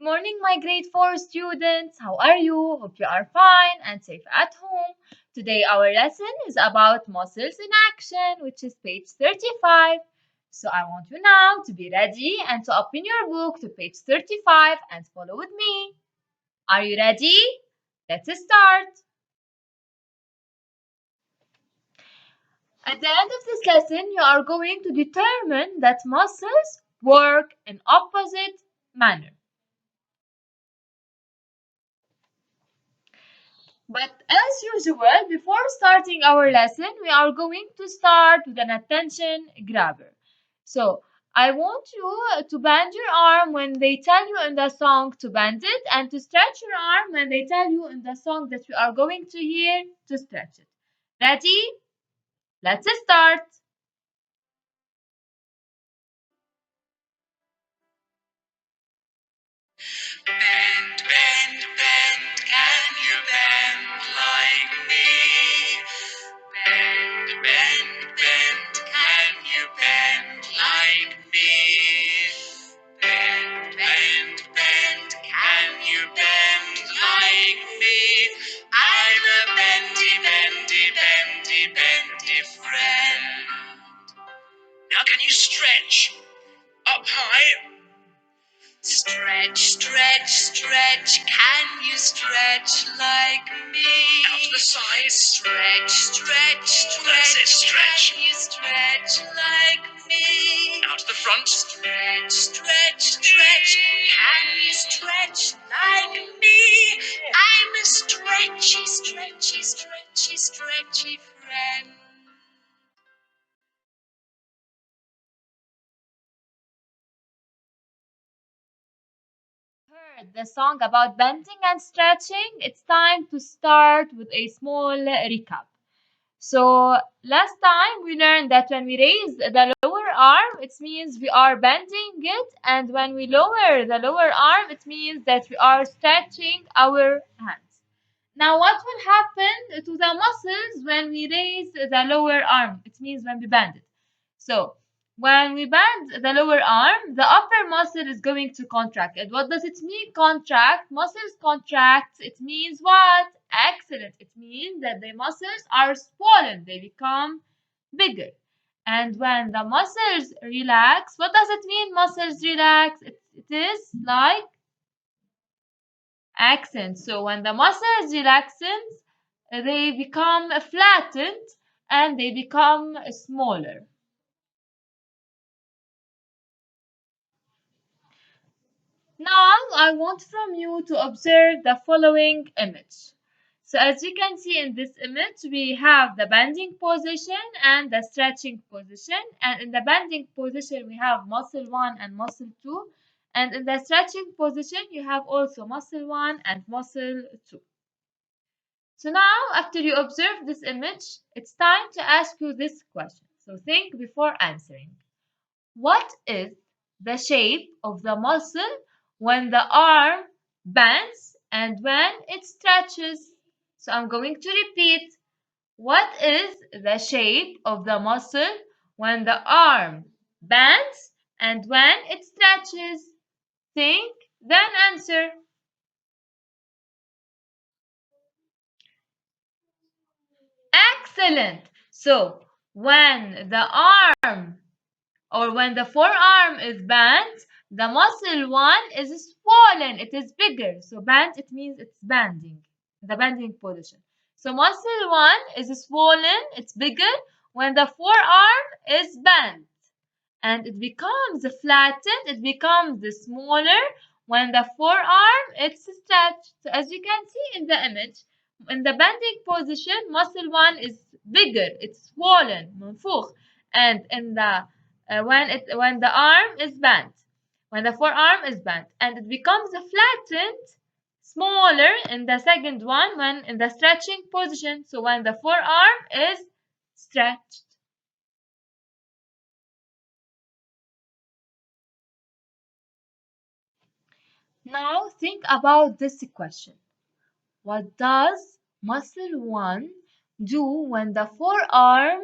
Morning, my grade 4 students. How are you? Hope you are fine and safe at home. Today, our lesson is about muscles in action, which is page 35. So, I want you now to be ready and to open your book to page 35 and follow with me. Are you ready? Let's start. At the end of this lesson, you are going to determine that muscles work in opposite manner. But as usual, before starting our lesson, we are going to start with an attention grabber. So, I want you to bend your arm when they tell you in the song to bend it, and to stretch your arm when they tell you in the song that we are going to hear to stretch it. Ready? Let's start. Bend, bend, bend, can you bend like me? Bend, bend, bend, can you bend like me? Bend, bend, bend, can you bend like me? I'm a bendy, bendy, bendy, bendy friend. Now can you stretch up high? Stretch, stretch, stretch, can you stretch like me? Out the sides. Stretch, stretch, stretch, stretch. can you stretch like me? Out the front. Stretch, stretch, stretch, can you stretch like me? I'm a stretchy, stretchy, stretchy, stretchy friend. Heard the song about bending and stretching, it's time to start with a small recap. So last time we learned that when we raise the lower arm, it means we are bending it, and when we lower the lower arm, it means that we are stretching our hands. Now, what will happen to the muscles when we raise the lower arm? It means when we bend it. So, when we bend the lower arm, the upper muscle is going to contract. And what does it mean, contract? Muscles contract. It means what? Excellent. It means that the muscles are swollen. They become bigger. And when the muscles relax, what does it mean, muscles relax? It is like accent. So when the muscles relaxes, they become flattened and they become smaller. Now I want from you to observe the following image. So as you can see in this image, we have the bending position and the stretching position. And in the bending position, we have muscle 1 and muscle 2. And in the stretching position, you have also muscle 1 and muscle 2. So now, after you observe this image, it's time to ask you this question. So think before answering. What is the shape of the muscle when the arm bends and when it stretches? So I'm going to repeat. What is the shape of the muscle when the arm bends and when it stretches? Think, then answer. Excellent. So when the arm or when the forearm is bent, the muscle 1 is swollen. It is bigger. So bent, it means it's bending, the bending position. So muscle 1 is swollen. It's bigger when the forearm is bent. And it becomes flattened. It becomes smaller when the forearm is stretched. So as you can see in the image, in the bending position, muscle 1 is bigger. It's swollen, منفوخ. And in the when the arm is bent, when the forearm is bent, and it becomes flattened, smaller in the second one when in the stretching position. So when the forearm is stretched. Now think about this question. What does muscle 1 do when the forearm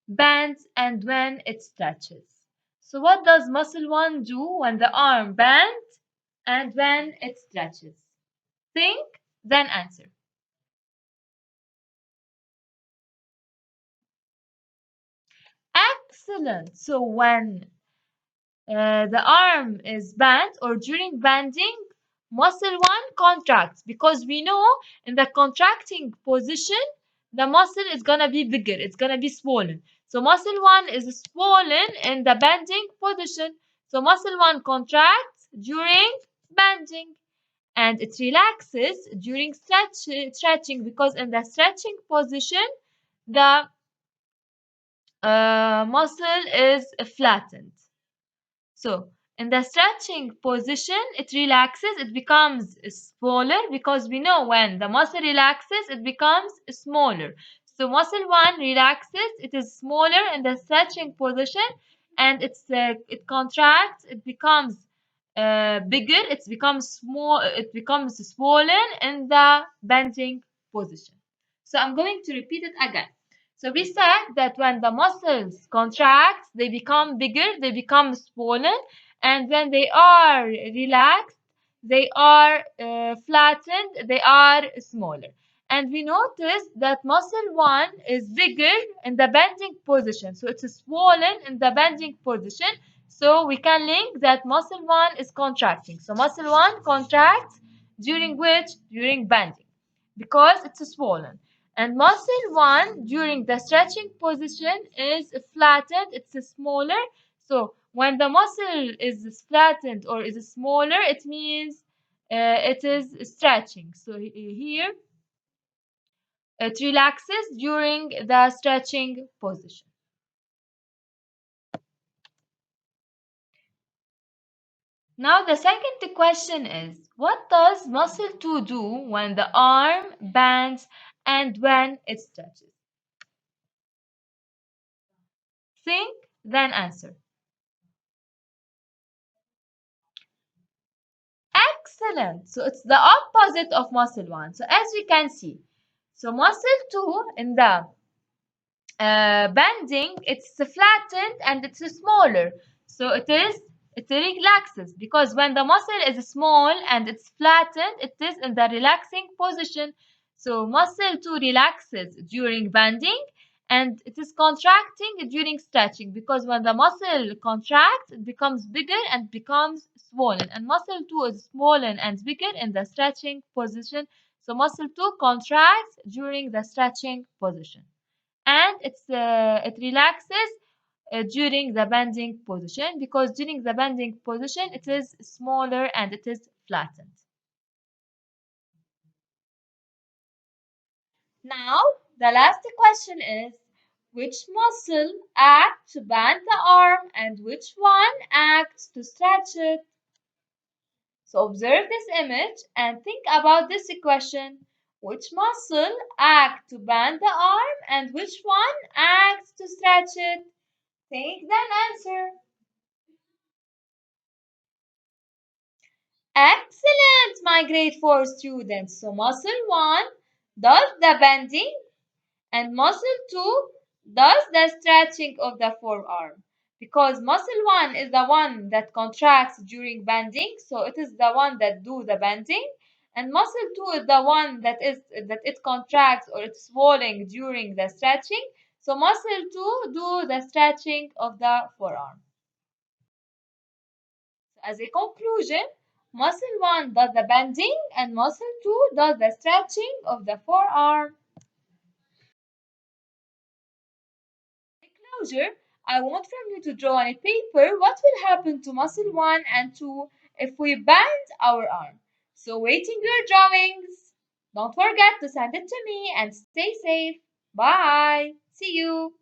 bends and when it stretches? So what does muscle 1 do when the arm bends and when it stretches? Think, then answer. Excellent. So when the arm is bent or during bending, muscle 1 contracts because we know in the contracting position, the muscle is going to be bigger, it's going to be swollen. So muscle 1 is swollen in the bending position. So muscle 1 contracts during bending and it relaxes during stretching because in the stretching position, the muscle is flattened. So in the stretching position, it relaxes, it becomes smaller because we know when the muscle relaxes, it becomes smaller. So muscle 1 relaxes, it is smaller in the stretching position and it contracts, it becomes bigger, it becomes small, it becomes swollen in the bending position. So I'm going to repeat it again. So we said that when the muscles contract, they become bigger, they become swollen, and when they are relaxed, they are flattened, they are smaller. And we noticed that muscle 1 is bigger in the bending position. So it's swollen in the bending position. So we can link that muscle 1 is contracting. So muscle 1 contracts during which? During bending because it's swollen. And muscle 1 during the stretching position is flattened, it's smaller. So when the muscle is flattened or is smaller, it means it is stretching. So here it relaxes during the stretching position. Now the second question is, what does muscle 2 do when the arm bends and when it stretches? Think, then answer. Excellent. So it's the opposite of muscle 1. So as we can see, so muscle 2 in the bending, it's flattened and it's smaller. So it relaxes because when the muscle is small and it's flattened, it is in the relaxing position. So muscle 2 relaxes during bending and it is contracting during stretching because when the muscle contracts, it becomes bigger and becomes swollen. And muscle 2 is swollen and bigger in the stretching position. So muscle 2 contracts during the stretching position and it relaxes during the bending position because during the bending position it is smaller and it is flattened. Now the last question is, which muscle acts to bend the arm and which one acts to stretch it? So observe this image and think about this question. Which muscle acts to bend the arm and which one acts to stretch it? Think then answer. Excellent, my grade 4 students. So muscle 1 does the bending and muscle 2 does the stretching of the forearm. Because muscle 1 is the one that contracts during bending, so it is the one that do the bending. And muscle 2 is the one that it contracts or it's swelling during the stretching. So muscle 2 do the stretching of the forearm. As a conclusion, muscle 1 does the bending and muscle 2 does the stretching of the forearm. In closure, I want from you to draw on a paper what will happen to muscle 1 and 2 if we bend our arm. So waiting your drawings. Don't forget to send it to me and stay safe. Bye. See you.